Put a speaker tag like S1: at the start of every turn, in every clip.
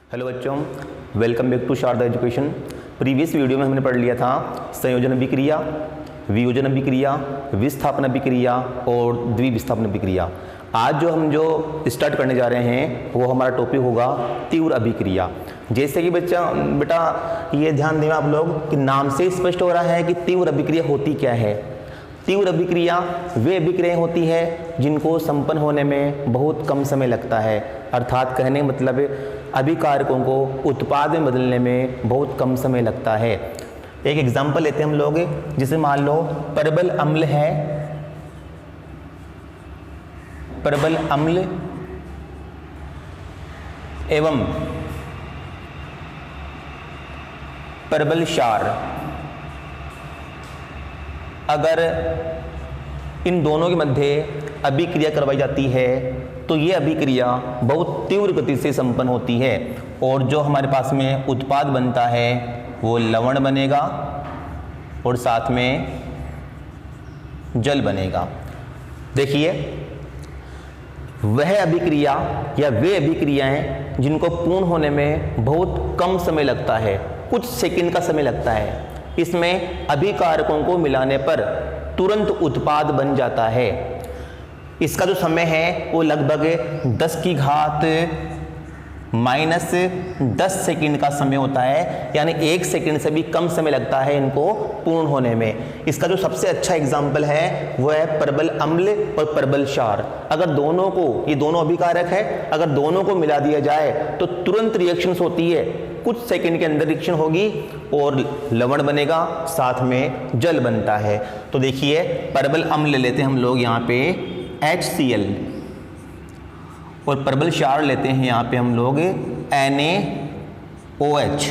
S1: Hello बच्चों, welcome back to Sharda education. Previous video में हमने पढ़ लिया था संयोजन अभिक्रिया, वियोजन अभिक्रिया, विस्थापन अभिक्रिया और द्विविस्थापन अभिक्रिया। आज जो स्टार्ट करने जा रहे हैं वो हमारा टॉपिक होगा तीव्र अभिक्रिया। जैसे कि बेटा ये ध्यान दें आप लोग कि नाम से स्पष्ट हो रहा है कि तीव्र अभिक्रिया होती क्या है। तीव्र अभिक्रिया वे अभिक्रियाएं होती है जिनको संपन्न होने में बहुत कम समय लगता है, अर्थात कहने का मतलब अभिकारकों को उत्पाद में बदलने में बहुत कम समय लगता है। एक एग्जांपल लेते हैं हम लोग, जैसे मान लो परबल अम्ल है, परबल अम्ल एवं परबल क्षार, अगर इन दोनों के मध्य अभिक्रिया करवाई जाती है तो ये अभिक्रिया बहुत तीव्र गति से संपन्न होती है और जो हमारे पास में उत्पाद बनता है वो लवण बनेगा और साथ में जल बनेगा। देखिए, वह अभिक्रिया या वे अभिक्रियाएं जिनको पूर्ण होने में बहुत कम समय लगता है, कुछ सेकंड का समय लगता है। इसमें अभिकारकों को मिलाने पर तुरंत उत्पाद बन जाता है। इसका जो समय है वो लगभग 10 की घात -10 सेकंड का समय होता है, यानी 1 सेकंड से भी कम समय लगता है इनको पूर्ण होने में। इसका जो सबसे अच्छा एग्जाम्पल है वो है परबल अम्ल और परबल क्षार। अगर दोनों को, ये दोनों अभिकारक है, अगर दोनों को मिला दिया जाए तो तुरंत रिएक्शंस होती है, कुछ सेकंड के अंदर रिएक्शन होगी और लवण बनेगा, साथ में जल बनता है। तो देखिए, परबल अम्ल ले लेते हैं हम लोग यहाँ पे HCl और परबल क्षार लेते हैं यहाँ पे हम लोग NaOH।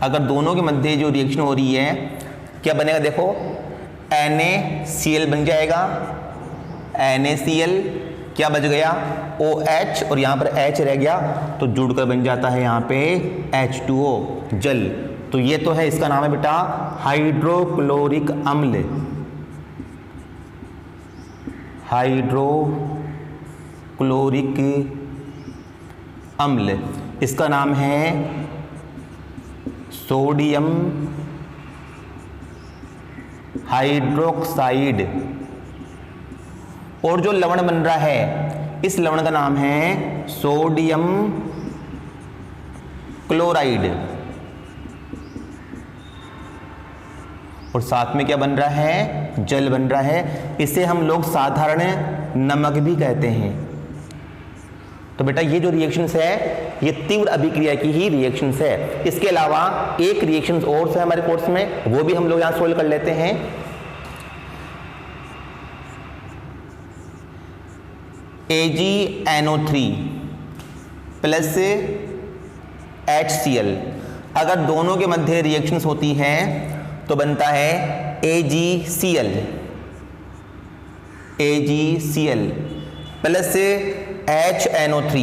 S1: अगर दोनों के मध्य जो रिएक्शन हो रही है क्या बनेगा, देखो NaCl बन जाएगा, NaCl क्या बच गया OH और यहाँ पर H रह गया तो जुड़कर बन जाता है यहाँ पे H2O, जल। तो ये तो है, इसका नाम है बेटा हाइड्रोक्लोरिक अम्ल, हाइड्रोक्लोरिक अम्ल। इसका नाम है सोडियम हाइड्रोक्साइड। और जो लवण बन रहा है इस लवण का नाम है सोडियम क्लोराइड। और साथ में क्या बन रहा है, जल बन रहा है। इसे हम लोग साधारण नमक भी कहते हैं। तो बेटा ये जो रिएक्शंस है ये तीव्र अभिक्रिया की ही रिएक्शंस है। इसके अलावा एक रिएक्शंस और है हमारे कोर्स में, वो भी हम लोग यहां सोल्व कर लेते हैं। AgNO3 प्लस HCl, अगर दोनों के मध्य रिएक्शंस होती है तो बनता है AgCl, AgCl plus HNO3,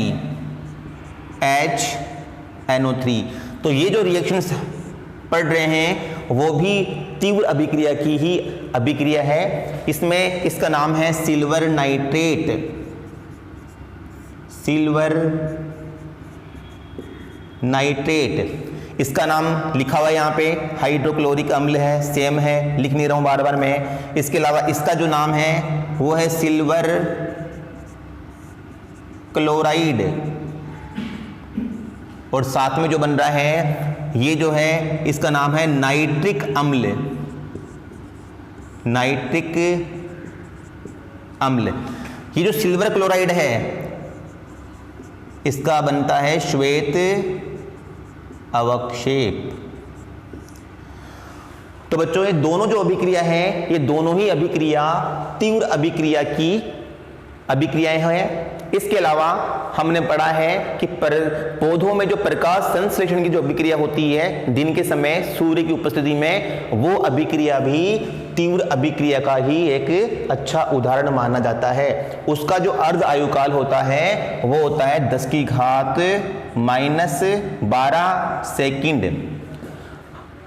S1: HNO3। तो ये जो रिएक्शंस पढ़ रहे हैं वो भी तीव्र अभिक्रिया की ही अभिक्रिया है। इसमें इसका नाम है सिल्वर नाइट्रेट, सिल्वर नाइट्रेट। इसका नाम लिखा हुआ है यहाँ पे, हाइड्रोक्लोरिक अम्ल है, सेम है, लिख नहीं रहा हूँ बार बार मैं। इसके अलावा इसका जो नाम है वो है सिल्वर क्लोराइड। और साथ में जो बन रहा है ये जो है इसका नाम है नाइट्रिक अम्ल, नाइट्रिक अम्ल। ये जो सिल्वर क्लोराइड है इसका बनता है श्वेत अवक्षेप। तो बच्चों ये दोनों जो अभिक्रिया है ये दोनों ही अभिक्रिया तीव्र अभिक्रिया की अभिक्रियाएं हैं। इसके अलावा हमने पढ़ा है कि पौधों में जो प्रकाश संश्लेषण की जो अभिक्रिया होती है दिन के समय सूर्य की उपस्थिति में, वो अभिक्रिया भी तीव्र अभिक्रिया का ही एक अच्छा उदाहरण माना जाता है। उसका जो अर्ध आयुकाल होता है वो होता है 10 की घात -12 सेकंड।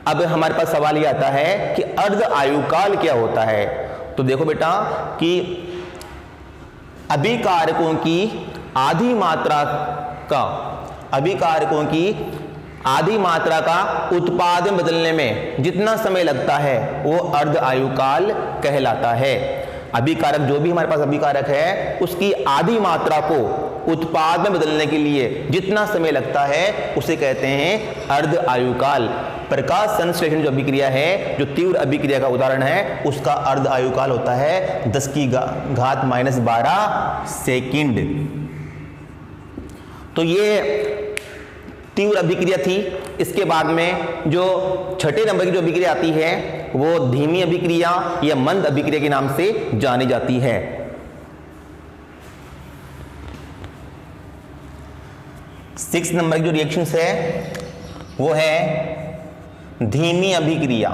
S1: अब हमारे पास सवाल ये आता है कि अर्ध आयुकाल क्या होता है। तो देखो बेटा कि अभिकारकों की आधी मात्रा का अभिकारकों की आधी मात्रा का उत्पादन बदलने में जितना समय लगता है वो अर्ध आयुकाल कहलाता है। अभिकारक जो भी हमारे पास अभिकारक है उसकी आधी मात्रा को उत्पाद में बदलने के लिए जितना समय लगता है उसे कहते हैं अर्ध आयुकाल। प्रकाश संश्लेषण जो अभिक्रिया है, जो तीव्र अभिक्रिया का उदाहरण है, उसका अर्ध आयुकाल होता है 10 की घात -12 सेकंड। तो ये तीव्र अभिक्रिया थी। इसके बाद में जो छठे नंबर की जो अभिक्रिया आती है वो धीमी अभिक्रिया या मंद अभिक्रिया के नाम से जानी जाती है। सिक्स नंबर की जो रिएक्शंस है वो है धीमी अभिक्रिया।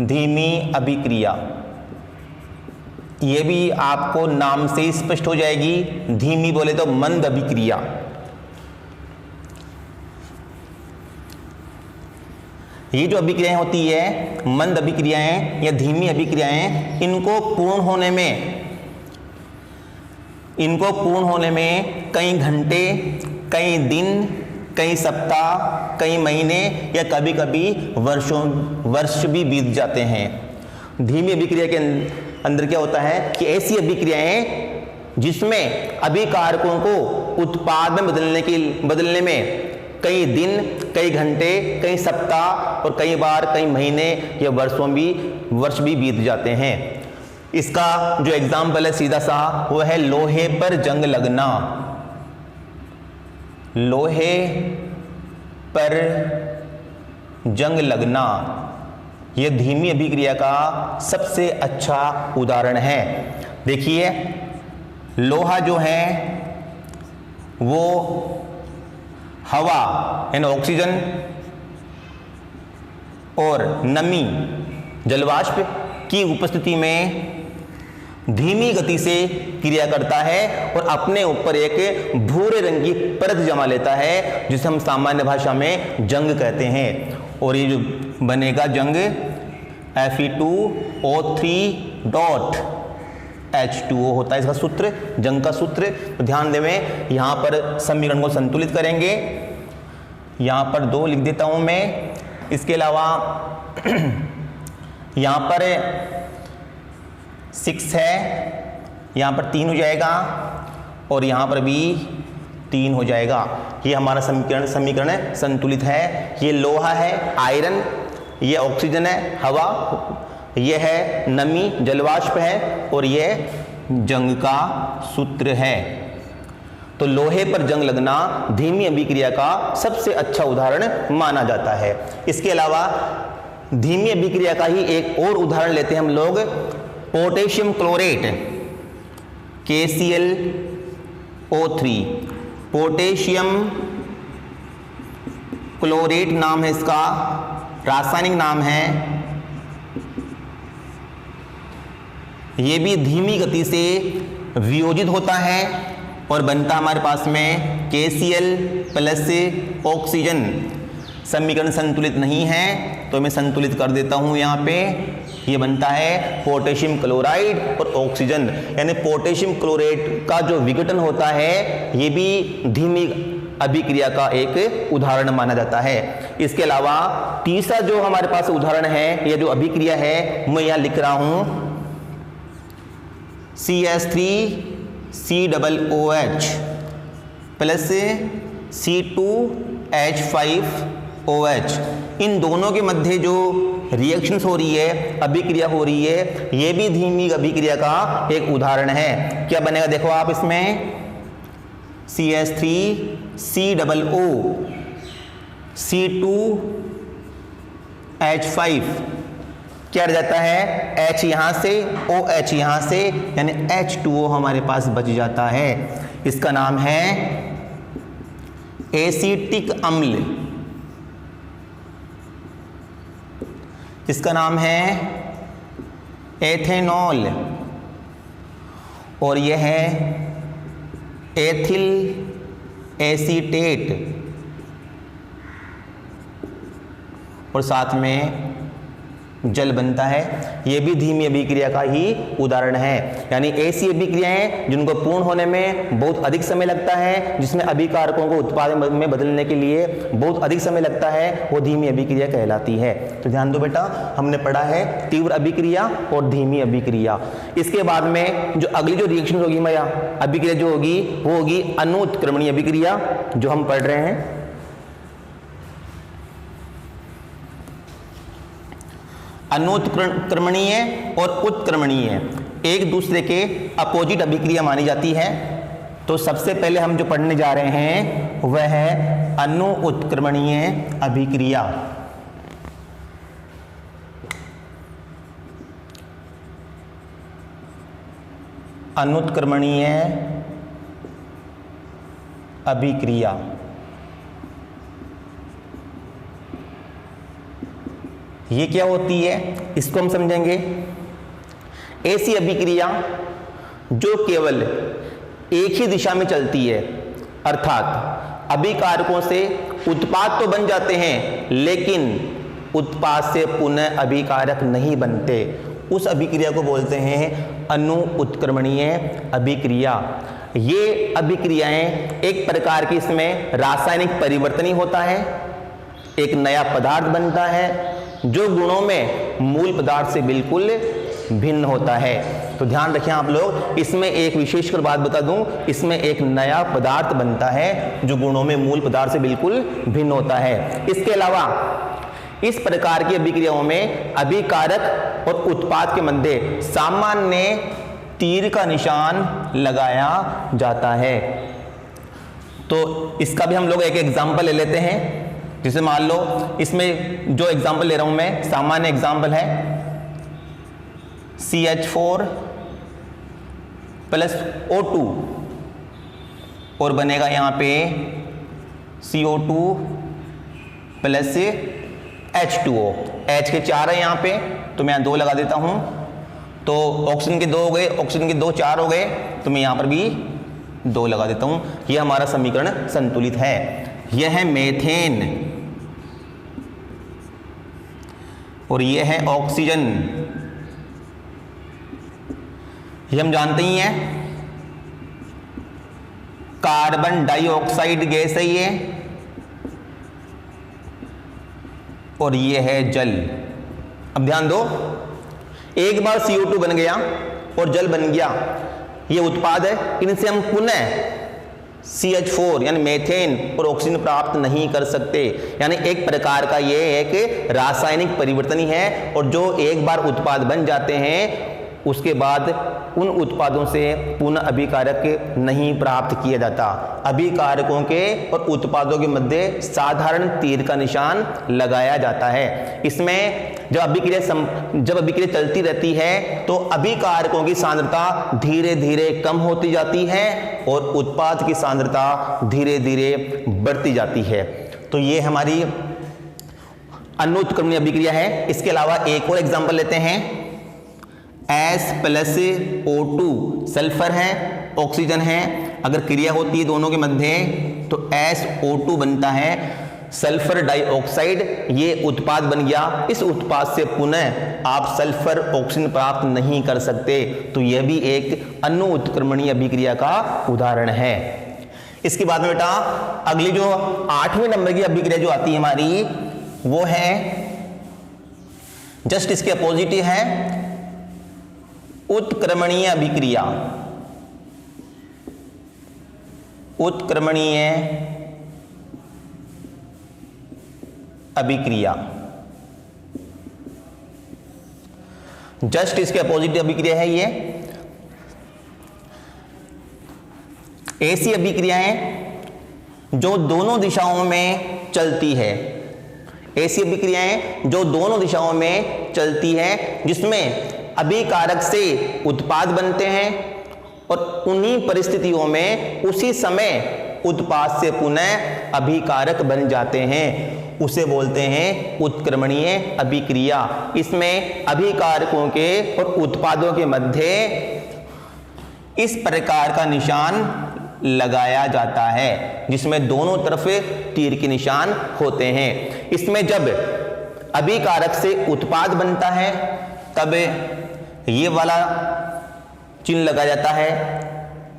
S1: धीमी अभिक्रिया ये भी आपको नाम से ही स्पष्ट हो जाएगी। धीमी बोले तो मंद अभिक्रिया। ये जो अभिक्रियाएं होती है, मंद अभिक्रियाएं या धीमी अभिक्रियाएं, इनको पूर्ण होने में कई घंटे, कई दिन, कई सप्ताह, कई महीने या कभी कभी वर्ष भी बीत जाते हैं। धीमी अभिक्रिया के अंदर क्या होता है कि ऐसी अभिक्रियाएं जिसमें अभिकारकों को उत्पाद में बदलने में कई दिन, कई घंटे, कई सप्ताह और कई बार कई महीने या वर्ष भी बीत जाते हैं। इसका जो एग्जाम्पल है सीधा सा वो है लोहे पर जंग लगना। लोहे पर जंग लगना यह धीमी अभिक्रिया का सबसे अच्छा उदाहरण है। देखिए लोहा जो है वो हवा यानी ऑक्सीजन और नमी जलवाष्प की उपस्थिति में धीमी गति से क्रिया करता है और अपने ऊपर एक भूरे रंग की परत जमा लेता है जिसे हम सामान्य भाषा में जंग कहते हैं। और ये जो बनेगा जंग Fe2O3.H2O होता है इसका सूत्र, जंग का सूत्र। तो ध्यान देवें, यहाँ पर समीकरण को संतुलित करेंगे। यहाँ पर 2 लिख देता हूँ मैं। इसके अलावा यहाँ पर 6 है, यहाँ पर 3 हो जाएगा और यहाँ पर भी 3 हो जाएगा। ये हमारा समीकरण संतुलित है। ये लोहा है आयरन, ये ऑक्सीजन है हवा, ये है नमी जलवाष्प है और ये जंग का सूत्र है। तो लोहे पर जंग लगना धीमी अभिक्रिया का सबसे अच्छा उदाहरण माना जाता है। इसके अलावा धीमी अभिक्रिया का ही एक और उदाहरण लेते हैं हम लोग, potassium chlorate KClO3। Potassium chlorate नाम है इसका, रासायनिक नाम है। ये भी धीमी गति से वियोजित होता है और बनता हमारे पास में KCl प्लस ऑक्सीजन। समीकरण संतुलित नहीं है तो मैं संतुलित कर देता हूं। यहाँ पे ये बनता है पोटेशियम क्लोराइड और ऑक्सीजन, यानी पोटेशियम क्लोराइड का जो विघटन होता है ये भी धीमी अभिक्रिया का एक उदाहरण माना जाता है। इसके अलावा तीसरा जो हमारे पास उदाहरण है, यह जो अभिक्रिया है मैं यहाँ लिख रहा हूं CH3COOH प्लस C2H5OH। इन दोनों के मध्य जो रिएक्शंस हो रही है, अभिक्रिया हो रही है, ये भी धीमी अभिक्रिया का एक उदाहरण है। क्या बनेगा देखो आप इसमें, CH3COO C2H5 क्या रह जाता है, H यहां से OH यहां से, यानी H2O हमारे पास बच जाता है। इसका नाम है एसीटिक अम्ल, इसका नाम है एथेनॉल और यह है एथिल एसीटेट और साथ में जल बनता है। ये भी धीमी अभिक्रिया का ही उदाहरण है। यानी ऐसी अभिक्रियाएं जिनको पूर्ण होने में बहुत अधिक समय लगता है, जिसमें अभिकारकों को उत्पाद में बदलने के लिए बहुत अधिक समय लगता है, वो धीमी अभिक्रिया कहलाती है। तो ध्यान दो बेटा, हमने पढ़ा है तीव्र अभिक्रिया और धीमी अभिक्रिया। इसके बाद में जो अगली जो रिएक्शन होगी माया अभिक्रिया जो होगी वो होगी अनुत्क्रमणीय अभिक्रिया, जो हम पढ़ रहे हैं। अनुत्क्रमणीय और उत्क्रमणीय एक दूसरे के अपोजिट अभिक्रिया मानी जाती है। तो सबसे पहले हम जो पढ़ने जा रहे हैं वह है अनुत्क्रमणीय अभिक्रिया। अनुत्क्रमणीय अभिक्रिया ये क्या होती है, इसको हम समझेंगे। ऐसी अभिक्रिया जो केवल एक ही दिशा में चलती है, अर्थात अभिकारकों से उत्पाद तो बन जाते हैं लेकिन उत्पाद से पुनः अभिकारक नहीं बनते, उस अभिक्रिया को बोलते हैं अनुत्क्रमणीय अभिक्रिया। ये अभिक्रियाएं एक प्रकार की, इसमें रासायनिक परिवर्तन ही होता है, एक नया पदार्थ बनता है जो गुणों में मूल पदार्थ से बिल्कुल भिन्न होता है। तो ध्यान रखें आप लोग, इसमें एक विशेषकर बात बता दूं, इसमें एक नया पदार्थ बनता है जो गुणों में मूल पदार्थ से बिल्कुल भिन्न होता है। इसके अलावा इस प्रकार की अभिक्रियाओं में अभिकारक और उत्पाद के मध्य सामान्य तीर का निशान लगाया जाता है। तो इसका भी हम लोग एक एग्जाम्पल ले लेते हैं। जैसे मान लो, इसमें जो एग्जाम्पल ले रहा हूं मैं, सामान्य एग्जाम्पल है CH4 प्लस O2 और बनेगा यहां पे CO2 प्लस H2O। H के 4 है यहां पे, तो मैं यहां 2 लगा देता हूं। तो ऑक्सीजन के 2 हो गए, ऑक्सीजन के 2 4 हो गए, तो मैं यहां पर भी 2 लगा देता हूं। यह हमारा समीकरण संतुलित है। यह है मीथेन और यह है ऑक्सीजन। ये हम जानते ही हैं, कार्बन डाइऑक्साइड गैस है ये, और ये है जल। अब ध्यान दो, एक बार CO2 बन गया और जल बन गया, ये उत्पाद है, इनसे हम पुनः CH4 यानी मीथेन और ऑक्सीजन प्राप्त नहीं कर सकते। यानी एक प्रकार का ये एक रासायनिक परिवर्तन ही है, और जो एक बार उत्पाद बन जाते हैं उसके बाद उन उत्पादों से पुनः अभिकारक नहीं प्राप्त किया जाता। अभिकारकों के और उत्पादों के मध्य साधारण तीर का निशान लगाया जाता है। इसमें जब अभिक्रिया चलती रहती है तो अभिकारकों की सांद्रता धीरे धीरे कम होती जाती है और उत्पाद की सांद्रता धीरे धीरे बढ़ती जाती है। तो ये हमारी अनुत्क्रमणीय अभिक्रिया है। इसके अलावा एक और एग्जांपल लेते हैं। S प्लस O2 सल्फर है, ऑक्सीजन है, अगर क्रिया होती है दोनों के मध्य तो SO2 बनता है सल्फर डाइऑक्साइड, ये उत्पाद बन गया। इस उत्पाद से पुनः आप सल्फर ऑक्सीजन प्राप्त नहीं कर सकते, तो यह भी एक अनुत्क्रमणीय अभिक्रिया का उदाहरण है। इसके बाद में बेटा अगली जो 8वें नंबर की अभिक्रिया जो आती है हमारी, वो है जस्ट इसके अपोजिट है उत्क्रमणीय अभिक्रिया। उत्क्रमणीय अभिक्रिया जस्ट इसके अपोजिट अभिक्रिया है। ये ऐसी अभिक्रियाएं जो दोनों दिशाओं में चलती है, ऐसी अभिक्रियाएं जो दोनों दिशाओं में चलती है, जिसमें अभिकारक से उत्पाद बनते हैं और उन्हीं परिस्थितियों में उसी समय उत्पाद से पुनः अभिकारक बन जाते हैं, उसे बोलते हैं उत्क्रमणीय अभिक्रिया। इसमें अभिकारकों के और उत्पादों के मध्य इस प्रकार का निशान लगाया जाता है, जिसमें दोनों तरफ तीर के निशान होते हैं। इसमें जब अभिकारक से उत्पाद बनता है तब ये वाला चिन्ह लगाया जाता है,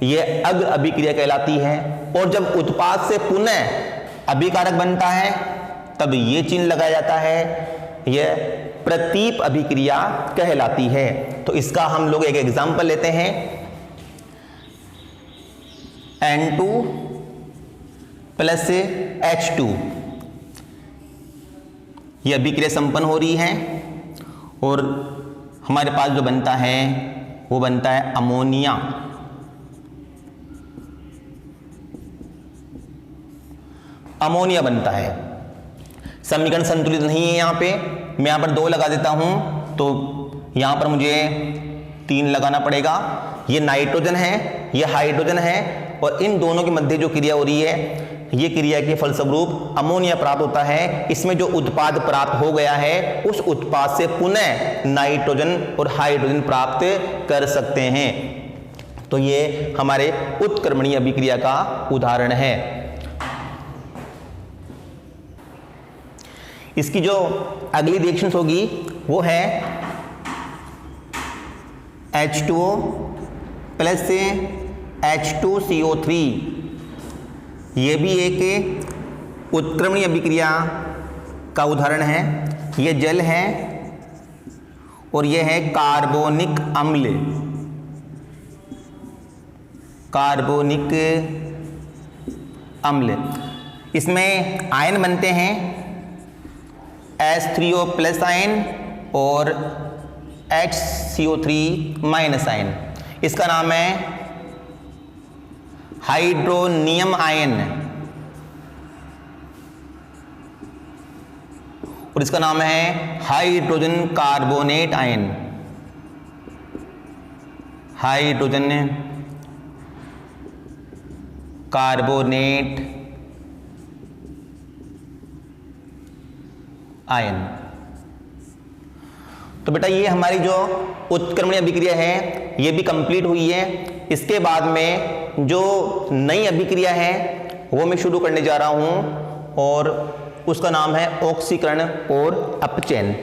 S1: यह अग्र अभिक्रिया कहलाती है। और जब उत्पाद से पुनः अभिकारक बनता है तब ये चिन्ह लगाया जाता है, यह प्रतीप अभिक्रिया कहलाती है। तो इसका हम लोग एक एग्जांपल लेते हैं, N2 प्लस H2, यह अभिक्रिया संपन्न हो रही है और हमारे पास जो बनता है वो बनता है अमोनिया। अमोनिया बनता है। समीकरण संतुलित नहीं है, यहां पे मैं यहां पर 2 लगा देता हूं तो यहां पर मुझे 3 लगाना पड़ेगा। ये नाइट्रोजन है, ये हाइड्रोजन है और इन दोनों के मध्य जो क्रिया हो रही है, ये क्रिया के फलस्वरूप अमोनिया प्राप्त होता है। इसमें जो उत्पाद प्राप्त हो गया है उस उत्पाद से पुनः नाइट्रोजन और हाइड्रोजन प्राप्त कर सकते हैं। तो ये हमारे उत्क्रमणीय अभिक्रिया का उदाहरण है। इसकी जो अगली रिएक्शंस होगी वो है H2O प्लस H2CO3, ये भी एक उत्क्रमणीय अभिक्रिया का उदाहरण है। ये जल है और यह है कार्बोनिक अम्ल। कार्बोनिक अम्ल, इसमें आयन बनते हैं H3O प्लस आयन और HCO3 माइनस आयन। इसका नाम है हाइड्रोनियम आयन और इसका नाम है hydrogen carbonate ion. Hydrogen carbonate ion. तो बेटा ये हमारी जो उत्क्रमणीय अभिक्रिया है ये भी कंप्लीट हुई है। इसके बाद में जो नई अभिक्रिया है वो मैं शुरू करने जा रहा हूं और उसका नाम है ऑक्सीकरण और अपचयन।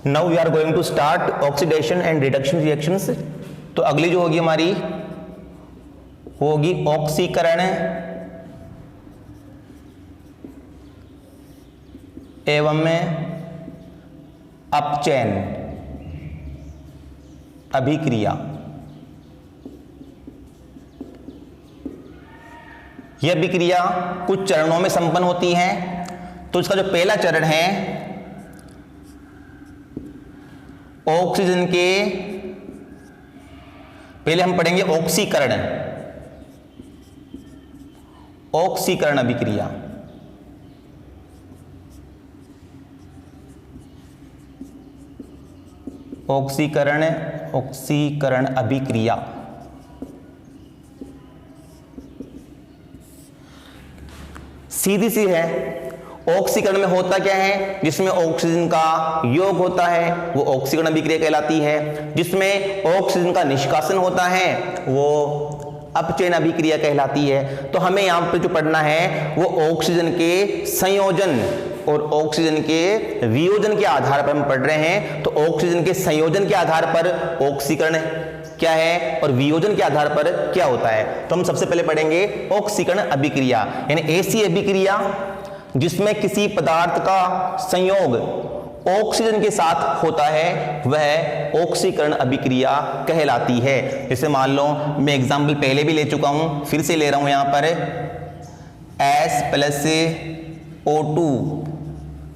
S1: Now we are going to start oxidation and reduction reactions. तो अगली जो होगी हमारी वो होगी ऑक्सीकरण एवं अपचयन अभिक्रिया। यह अभिक्रिया कुछ चरणों में संपन्न होती है। तो इसका जो पहला चरण है ऑक्सीजन के, पहले हम पढ़ेंगे ऑक्सीकरण, ऑक्सीकरण अभिक्रिया। ऑक्सीकरण अभिक्रिया। सीधी सी है। ऑक्सीकरण में होता क्या है, जिसमें ऑक्सीजन का योग होता है वो ऑक्सीकरण अभिक्रिया कहलाती है। जिसमें ऑक्सीजन का निष्कासन होता है वो अपचयन अभिक्रिया कहलाती है। तो हमें यहां पर जो पढ़ना है वो ऑक्सीजन के संयोजन और ऑक्सीजन के वियोजन के आधार पर हम पढ़ रहे हैं। तो ऑक्सीजन के संयोजन के आधार पर ऑक्सीकरण क्या है और वियोजन के आधार पर क्या होता है। तो हम सबसे पहले पढ़ेंगे ऑक्सीकरण अभिक्रिया, यानी ऐसी अभिक्रिया जिसमें किसी पदार्थ का संयोग ऑक्सीजन के साथ होता है वह ऑक्सीकरण अभिक्रिया कहलाती है। जैसे मान लो मैं एग्जाम्पल पहले भी ले चुका हूं, फिर से ले रहा हूं यहां पर H+O2।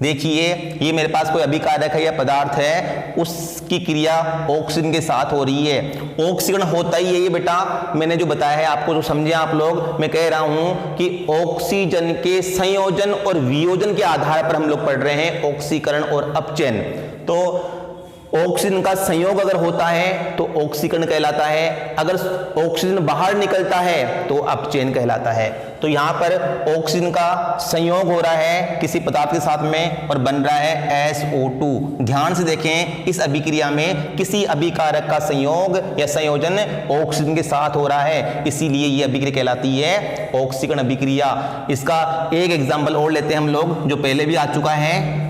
S1: देखिए ये मेरे पास कोई अभिकारक है या पदार्थ है, उसकी क्रिया ऑक्सीजन के साथ हो रही है। ऑक्सीकरण होता ही है ये बेटा, मैंने जो बताया है आपको, जो समझे आप लोग। मैं कह रहा हूं कि ऑक्सीजन के संयोजन और वियोजन के आधार पर हम लोग पढ़ रहे हैं ऑक्सीकरण और अपचयन। तो ऑक्सीजन का संयोग अगर होता है तो ऑक्सीकरण कहलाता है, अगर ऑक्सीजन बाहर निकलता है तो अपचयन कहलाता है। तो यहाँ पर ऑक्सीजन का संयोग हो रहा है किसी पदार्थ के साथ में और बन रहा है SO2। ध्यान से देखें, इस अभिक्रिया में किसी अभिकारक का संयोग या संयोजन ऑक्सीजन के साथ हो रहा है, इसीलिए ये अभिक्रिया कहलाती है ऑक्सीकरण अभिक्रिया। इसका एक एग्जाम्पल और लेते हैं हम लोग, जो पहले भी आ चुका है,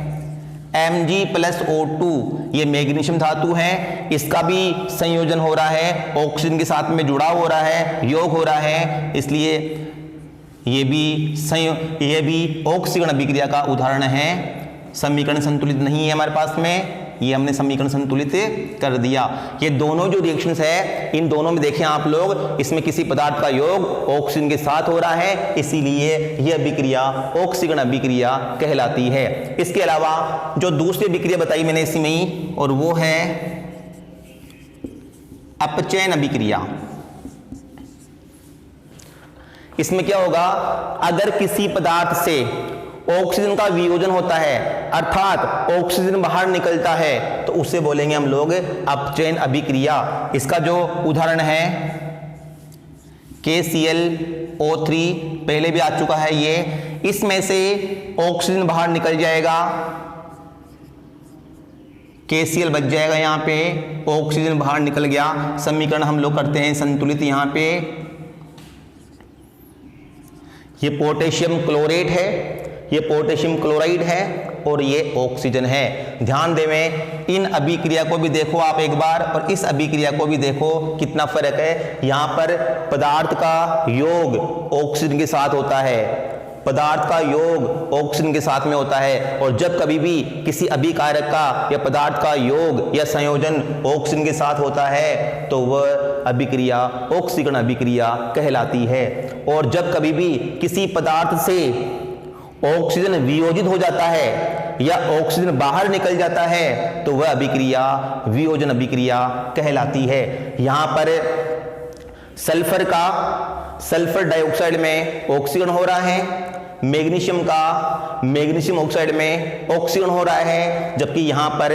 S1: Mg+O2, ये मैग्नीशियम धातु है, इसका भी संयोजन हो रहा है, ऑक्सीजन के साथ में जुड़ा हो रहा है, योग हो रहा है, इसलिए ये भी ऑक्सीकरण अभिक्रिया का उदाहरण है। समीकरण संतुलित नहीं है हमारे पास में, ये हमने समीकरण संतुलित कर दिया। ये दोनों जो रिएक्शंस है, इन दोनों में देखें आप लोग, इसमें किसी पदार्थ का योग ऑक्सीजन के साथ हो रहा है, इसीलिए यह अभिक्रिया ऑक्सीकरण अभिक्रिया कहलाती है। इसके अलावा जो दूसरी अभिक्रिया बताई मैंने इसमें ही, और वो है अपचयन अभिक्रिया। इसमें क्या होगा, अगर किसी पदार्थ से ऑक्सीजन का वियोजन होता है, अर्थात ऑक्सीजन बाहर निकलता है, तो उसे बोलेंगे हम लोग अपचयन अभिक्रिया। इसका जो उदाहरण है KClO3, पहले भी आ चुका है ये, इसमें से ऑक्सीजन बाहर निकल जाएगा, KCl बच जाएगा, यहां पे ऑक्सीजन बाहर निकल गया। समीकरण हम लोग करते हैं संतुलित। यहां पे ये पोटेशियम क्लोरेट है, ये पोटेशियम क्लोराइड है और ये ऑक्सीजन है। ध्यान देवें, इन अभिक्रिया को भी देखो आप एक बार, और इस अभिक्रिया को भी देखो, कितना फर्क है। यहाँ पर पदार्थ का योग ऑक्सीजन के साथ होता है, पदार्थ का योग ऑक्सीजन के साथ में होता है, और जब कभी भी किसी अभिकारक का या पदार्थ का योग या संयोजन ऑक्सीजन के साथ होता है तो वह अभिक्रिया ऑक्सीकरण अभिक्रिया कहलाती है। और जब कभी भी किसी पदार्थ से ऑक्सीजन वियोजित हो जाता है या ऑक्सीजन बाहर निकल जाता है तो वह अभिक्रिया वियोजन अभिक्रिया कहलाती है। यहां पर सल्फर डाइऑक्साइड में ऑक्सीजन हो रहा है, मैग्नीशियम का मैग्नीशियम ऑक्साइड में ऑक्सीजन हो रहा है, जबकि यहां पर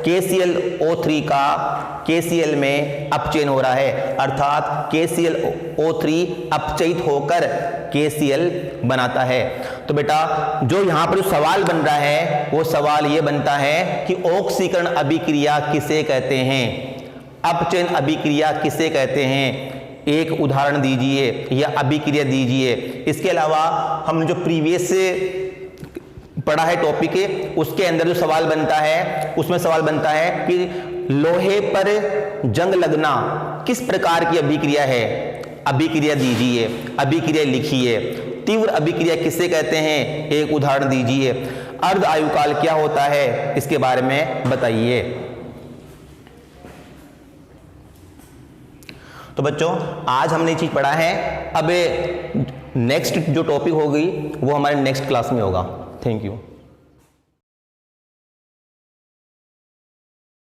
S1: KClO3 का KCl में अपचयन हो रहा है, अर्थात KClO3 अपचयित होकर KCl बनाता है। तो बेटा जो यहां पर जो सवाल बन रहा है वो सवाल ये बनता है कि ऑक्सीकरण अभिक्रिया किसे कहते हैं, अपचयन अभिक्रिया किसे कहते हैं, एक उदाहरण दीजिए या अभिक्रिया दीजिए। इसके अलावा हमने जो प्रीवियस पढ़ा है टॉपिक है, उसके अंदर जो सवाल बनता है उसमें सवाल बनता है कि लोहे पर जंग लगना किस प्रकार की अभिक्रिया है, अभिक्रिया दीजिए, अभिक्रिया लिखिए। तीव्र अभिक्रिया किसे कहते हैं, एक उदाहरण दीजिए। अर्ध आयुकाल क्या होता है, इसके बारे में बताइए। तो बच्चों आज हमने ये चीज पढ़ा है, अब नेक्स्ट जो टॉपिक होगी वो हमारे नेक्स्ट क्लास में होगा। Thank you.